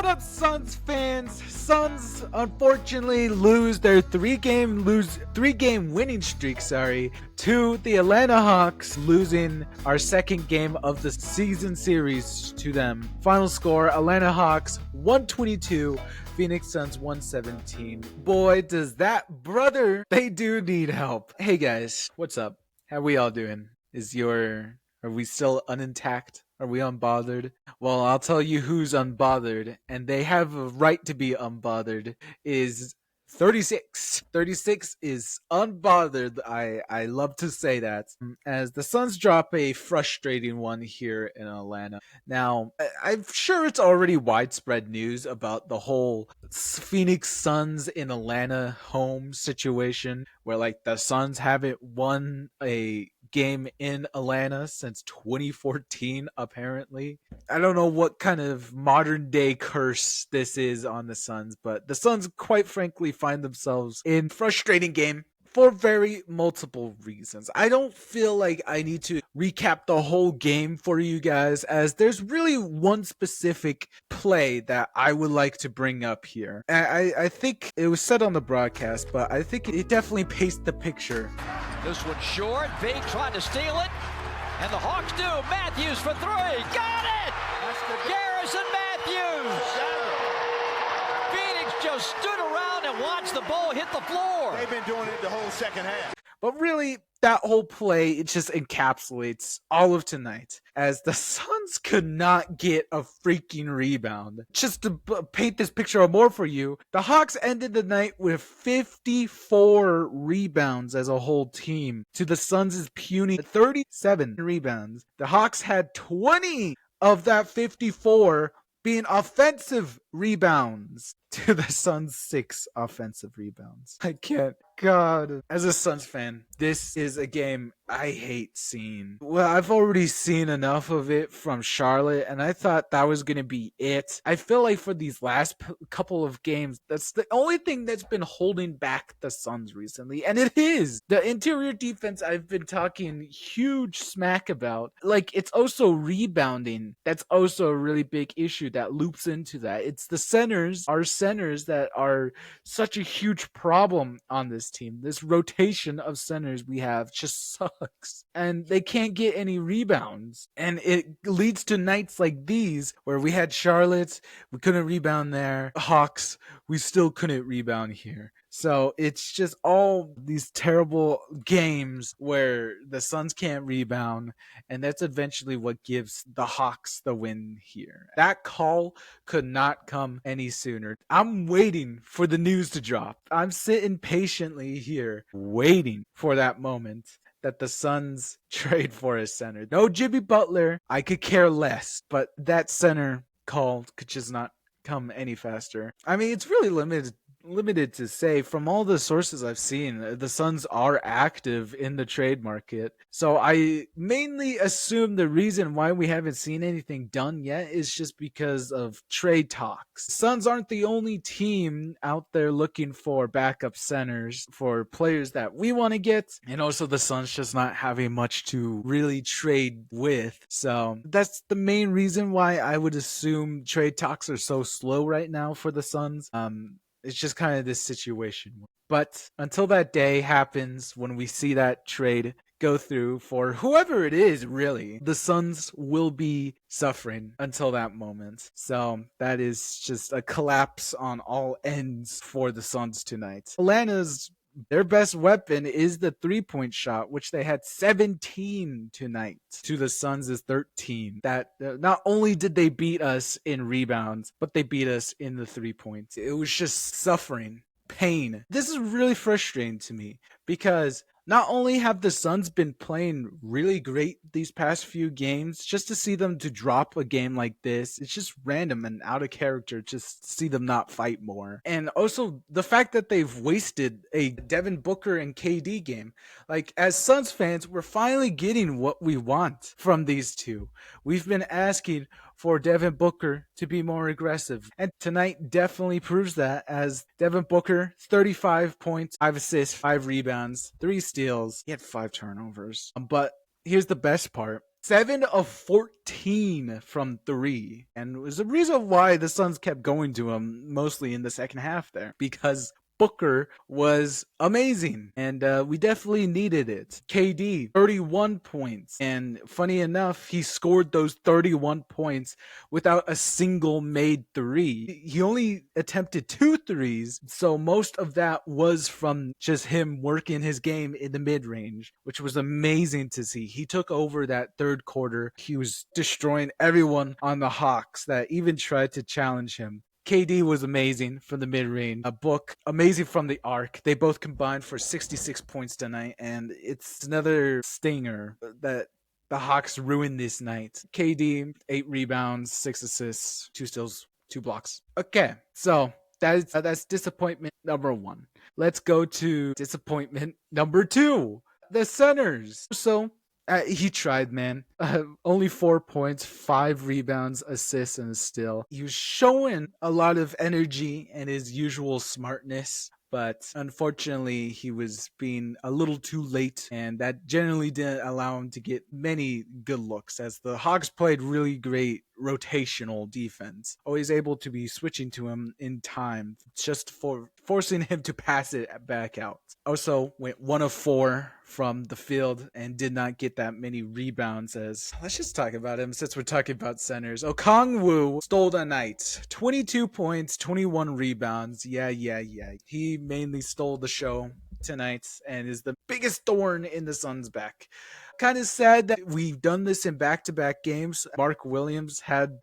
What up, Suns fans? Suns unfortunately lose their three-game winning streak, to the Atlanta Hawks, losing our second game of the season series to them. Final score, Atlanta Hawks 122, Phoenix Suns 117. Boy, does that brother, they do need help. Hey guys, what's up? How we all doing? Are we still unintact? Are we unbothered? Well, I'll tell you who's unbothered, and they have a right to be unbothered, is 36. 36 is unbothered. I love to say that. As the Suns drop a frustrating one here in Atlanta. Now, I'm sure it's already widespread news about the whole Phoenix Suns in Atlanta home situation, where like the Suns haven't won a game in Atlanta since 2014, apparently. I don't know what kind of modern day curse this is on the Suns, but the Suns quite frankly find themselves in frustrating game for very multiple reasons. I don't feel like I need to recap the whole game for you guys, as there's really one specific play that I would like to bring up here. I think it was said on the broadcast, but I think it definitely paints the picture. This one short, Vig trying to steal it, and the Hawks do. Matthews for three, got it! Garrison Matthews! Phoenix just stood around and watched the ball hit the floor. They've been doing it the whole second half. But really, that whole play, it just encapsulates all of tonight, as the Suns could not get a freaking rebound. Just to paint this picture more for you, the Hawks ended the night with 54 rebounds as a whole team to the Suns' puny 37 rebounds. The Hawks had 20 of that 54 being offensive rebounds to the Suns' 6 offensive rebounds. I can't. God. As a Suns fan, this is a game I hate seeing. Well, I've already seen enough of it from Charlotte, and I thought that was going to be it. I feel like for these last couple of games, that's the only thing that's been holding back the Suns recently, and it is the interior defense I've been talking huge smack about. Like, it's also rebounding. That's also a really big issue that loops into that. It's the centers, our centers, that are such a huge problem on this team. This rotation of centers we have just sucks, and they can't get any rebounds, and it leads to nights like these where we had Charlotte, we couldn't rebound there. Hawks, we still couldn't rebound here. So it's just all these terrible games where the Suns can't rebound, and that's eventually what gives the Hawks the win here. That call could not come any sooner. I'm waiting for the news to drop. I'm sitting patiently here, waiting for that moment that the Suns trade for a center. No Jimmy Butler, I could care less, but that center call could just not come any faster. I mean, it's really limited to say. From all the sources I've seen, the Suns are active in the trade market. So I mainly assume the reason why we haven't seen anything done yet is just because of trade talks. Suns aren't the only team out there looking for backup centers for players that we want to get. And also the Suns just not having much to really trade with. So that's the main reason why I would assume trade talks are so slow right now for the Suns. It's just kind of this situation. But until that day happens, when we see that trade go through for whoever it is, really, the Suns will be suffering until that moment. So that is just a collapse on all ends for the Suns tonight. Their best weapon is the three-point shot, which they had 17 tonight to the Suns' 13. That not only did they beat us in rebounds, but they beat us in the 3 points. It was just suffering, pain. This is really frustrating to me because not only have the Suns been playing really great these past few games, just to see them to drop a game like this, it's just random and out of character. Just see them not fight more. And also the fact that they've wasted a Devin Booker and KD game. Like, as Suns fans, we're finally getting what we want from these two. We've been asking for Devin Booker to be more aggressive. And tonight definitely proves that, as Devin Booker, 35 points, 5 assists, 5 rebounds, 3 steals. He had 5 turnovers. But here's the best part. 7 of 14 from 3. And it was the reason why the Suns kept going to him mostly in the second half there, because Booker was amazing, and we definitely needed it. KD, 31 points. And funny enough, he scored those 31 points without a single made three. He only attempted 2 threes, so most of that was from just him working his game in the mid range, which was amazing to see. He took over that third quarter. He was destroying everyone on the Hawks that even tried to challenge him. KD was amazing from the mid-range. A Book, amazing from the arc. They both combined for 66 points tonight, and it's another stinger that the Hawks ruined this night. KD, 8 rebounds, 6 assists, 2 steals, 2 blocks. Okay, so that's disappointment number 1. Let's go to disappointment number 2. The centers. So he tried, man. Only 4 points, 5 rebounds, assists, and a steal. He was showing a lot of energy and his usual smartness, but unfortunately, he was being a little too late, and that generally didn't allow him to get many good looks, as the Hawks played really great rotational defense, always able to be switching to him in time, just for forcing him to pass it back out. Also went 1 of 4 from the field and did not get that many rebounds. As let's just talk about him since we're talking about centers. Okongwu stole the night. 22 points, 21 rebounds. Yeah. He mainly stole the show tonight and is the biggest thorn in the Suns' back. Kind of sad that we've done this in back-to-back games. Mark Williams had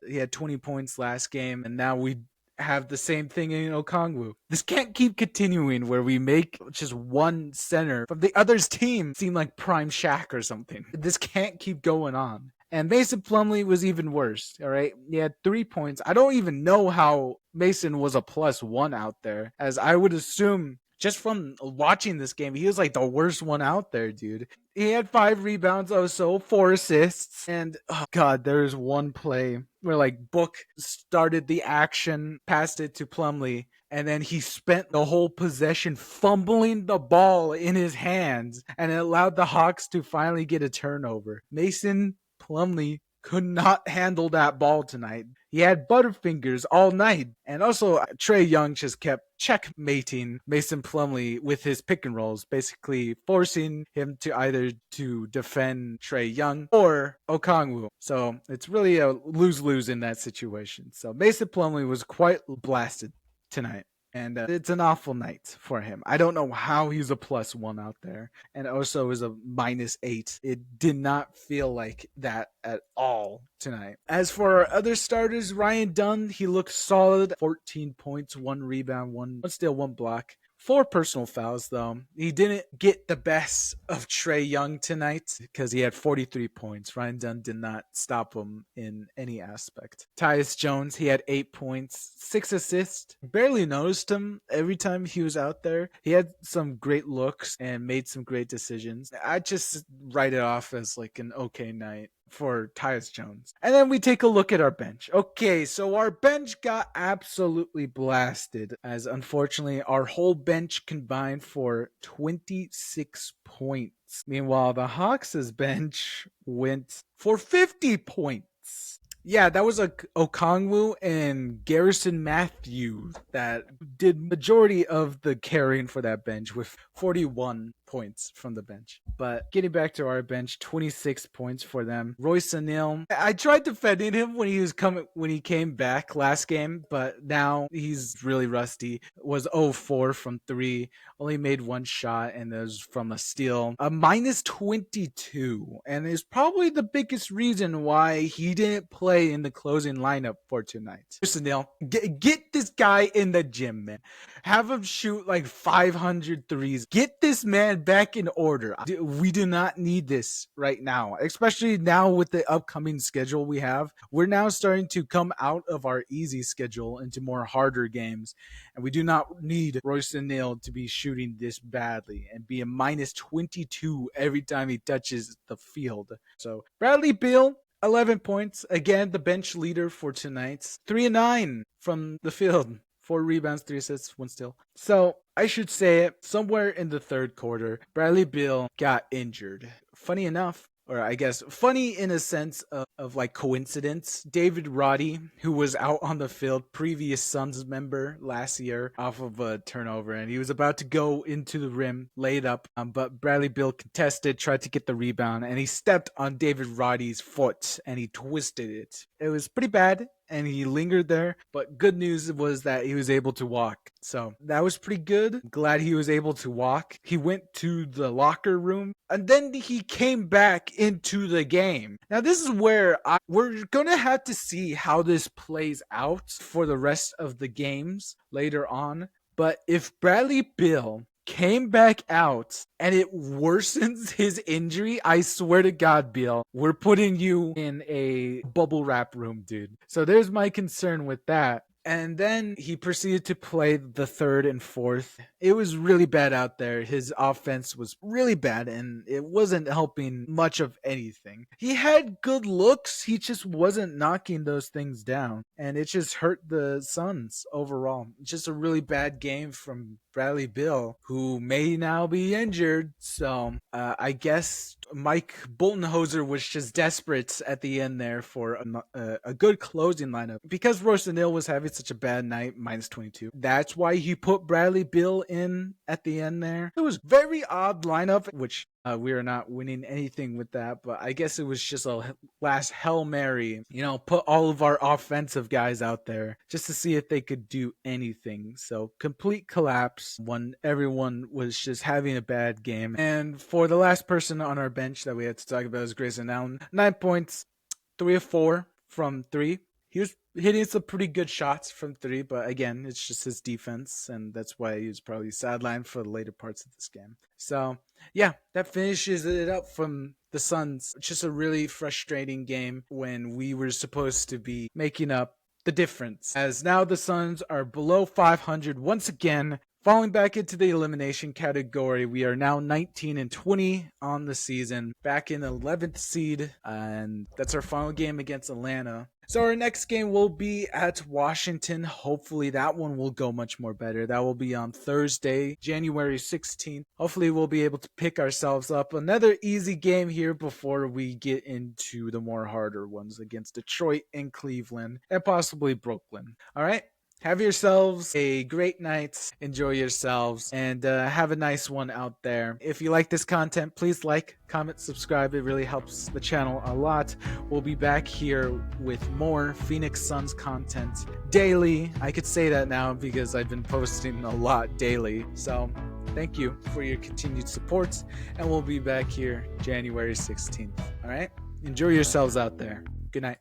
he had 20 points last game, and now we have the same thing in Okongwu. This can't keep continuing where we make just one center from the other's team seem like prime Shaq or something. This can't keep going on. And Mason Plumlee was even worse, all right? He had 3 points. I don't even know how Mason was a +1 out there, as I would assume just from watching this game, he was like the worst one out there, dude. He had 5 rebounds, also 4 assists. And oh god, there's one play where like Book started the action, passed it to Plumlee, and then he spent the whole possession fumbling the ball in his hands, and it allowed the Hawks to finally get a turnover. Mason Plumlee could not handle that ball tonight. He had butterfingers all night. And also, Trae Young just kept checkmating Mason Plumlee with his pick and rolls, basically forcing him to either to defend Trae Young or Okongwu. So it's really a lose-lose in that situation. So Mason Plumlee was quite blasted tonight. And it's an awful night for him. I don't know how he's a +1 out there. And also is a -8. It did not feel like that at all tonight. As for our other starters, Ryan Dunn, he looked solid. 14 points, 1 rebound, 1 steal, 1 block. 4 personal fouls, though. He didn't get the best of Trae Young tonight because he had 43 points. Ryan Dunn did not stop him in any aspect. Tyus Jones, he had 8 points, 6 assists. Barely noticed him every time he was out there. He had some great looks and made some great decisions. I just write it off as like an okay night for Tyus Jones. And then we take a look at our bench. Okay, so our bench got absolutely blasted, as unfortunately our whole bench combined for 26 points. Meanwhile, the Hawks' bench went for 50 points. Yeah, that was Okongwu and Garrison Matthews that did majority of the carrying for that bench with 41 points from the bench. But getting back to our bench, 26 points for them. Royce O'Neal, I tried defending him when he came back last game, but now he's really rusty. Was 0-4 from 3, only made 1 shot, and it was from a steal. A -22, and is probably the biggest reason why he didn't play in the closing lineup for tonight. Royce O'Neal, get this guy in the gym, man. Have him shoot like 500 threes. Get this man back in order. We do not need this right now, especially now with the upcoming schedule we have. We're now starting to come out of our easy schedule into more harder games, and we do not need Royce O'Neal to be shooting this badly and be a -22 every time he touches the field. So Bradley Beal, 11 points. Again, the bench leader for tonight. 3-9 from the field. 4 rebounds, 3 assists, 1 steal. So I should say it, somewhere in the third quarter, Bradley Beal got injured. Funny enough, or I guess funny in a sense of like coincidence. David Roddy, who was out on the field, previous Suns member last year off of a turnover, and he was about to go into the rim, laid up, but Bradley Beal contested, tried to get the rebound, and he stepped on David Roddy's foot and he twisted it. It was pretty bad, and he lingered there, but good news was that he was able to walk. So that was pretty good. Glad he was able to walk. He went to the locker room and then he came back into the game. Now this is where we're gonna have to see how this plays out for the rest of the games later on. But if Bradley Beal came back out and it worsens his injury, I swear to God, Beal, we're putting you in a bubble wrap room, dude. So there's my concern with that. And then he proceeded to play the third and fourth. It was really bad out there. His offense was really bad, and it wasn't helping much of anything. He had good looks. He just wasn't knocking those things down, and it just hurt the Suns overall. Just a really bad game from Bradley Beal, who may now be injured. So I guess Mike Boltenhoser was just desperate at the end there for a good closing lineup. Because Royce O'Neal was having such a bad night, minus 22. That's why he put Bradley Beal in at the end there. It was very odd lineup, which we are not winning anything with that, but I guess it was just a last Hail Mary, put all of our offensive guys out there just to see if they could do anything. So complete collapse when everyone was just having a bad game. And for the last person on our bench that we had to talk about is Grayson Allen. 9 points, 3 of 4 from 3. He was hitting some pretty good shots from 3, but again, it's just his defense, and that's why he was probably sidelined for the later parts of this game. So, yeah, that finishes it up from the Suns. Just a really frustrating game when we were supposed to be making up the difference. As now the Suns are below 500 once again, falling back into the elimination category. We are now 19-20 on the season, back in 11th seed, and that's our final game against Atlanta. So our next game will be at Washington. Hopefully that one will go much more better. That will be on Thursday, January 16th. Hopefully we'll be able to pick ourselves up another easy game here before we get into the more harder ones against Detroit and Cleveland and possibly Brooklyn. All right. Have yourselves a great night. Enjoy yourselves and have a nice one out there. If you like this content, please like, comment, subscribe. It really helps the channel a lot. We'll be back here with more Phoenix Suns content daily. I could say that now because I've been posting a lot daily. So thank you for your continued support. And we'll be back here January 16th. All right? Enjoy yourselves out there. Good night.